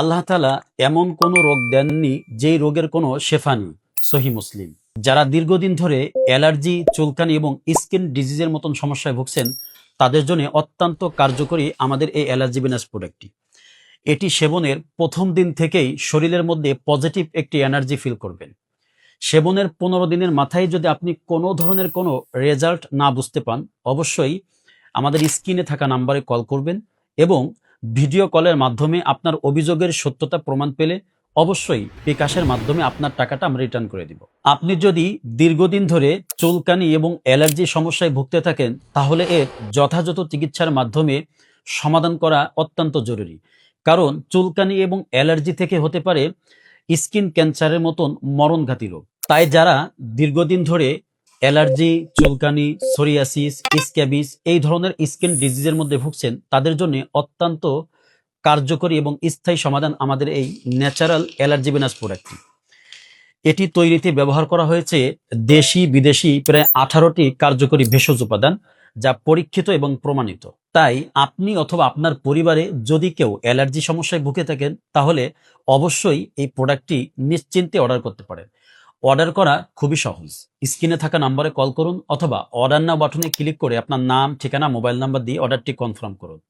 আল্লাহ তাআলা এমন কোনো রোগ দেননি যেই রোগের কোনো শেফা নেই। সহিহ মুসলিম। যারা দীর্ঘদিন ধরে অ্যালার্জি, চুলকানি এবং স্কিন ডিজিজের মতন সমস্যায় ভুগছেন, তাদের জন্য অত্যন্ত কার্যকরী আমাদের এই অ্যালার্জি বিনাশ প্রোডাক্টটি। এটি সেবনের প্রথম দিন থেকেই শরীরের মধ্যে পজিটিভ একটি এনার্জি ফিল করবেন। সেবনের 15 দিনের মাথায় যদি আপনি কোনো ধরনের কোনো রেজাল্ট না বুঝতে পান, অবশ্যই আমাদের স্ক্রিনে থাকা নাম্বারে কল করবেন এবং ভিডিও কলের মাধ্যমে আপনার অভিযোগের সত্যতা প্রমাণ পেলে অবশ্যই বিকাশের মাধ্যমে আপনার টাকাটা আমরা রিটার্ন করে দিব। আপনি যদি দীর্ঘদিন ধরে চুলকানি এবং অ্যালার্জি সমস্যায় ভুগতে থাকেন, তাহলে এর যথাযথ চিকিৎসার মাধ্যমে সমাধান করা অত্যন্ত জরুরি। কারণ চুলকানি এবং অ্যালার্জি থেকে হতে পারে স্কিন ক্যান্সারের মতন মরণঘাতী রোগ। তাই যারা দীর্ঘদিন ধরে অ্যালার্জি, চুলকানি, সোরিয়াসিস, স্ক্যাবিস এই ধরনের স্কিন ডিজিজের মধ্যে ভুগছেন, তাদের জন্য অত্যন্ত কার্যকরী এবং স্থায়ী সমাধান আমাদের এই ন্যাচারাল অ্যালার্জি বিনাশ প্রোডাক্টটি। এটি তৈরিতে ব্যবহার করা হয়েছে দেশি বিদেশি প্রায় 18টি কার্যকরী ভেষজ উপাদান, যা পরীক্ষিত এবং প্রমাণিত। তাই আপনি অথবা আপনার পরিবারে যদি কেউ অ্যালার্জি সমস্যায় ভুগে থাকেন, তাহলে অবশ্যই এই প্রোডাক্টটি নিশ্চিন্তে অর্ডার করতে পারেন। অর্ডার করা খুবই সহজ। স্ক্রিনে থাকা নাম্বারে কল করুন অথবা অর্ডার নাও বাটনে ক্লিক করে আপনার নাম, ঠিকানা, মোবাইল নাম্বার দিয়ে অর্ডারটি কনফার্ম করুন।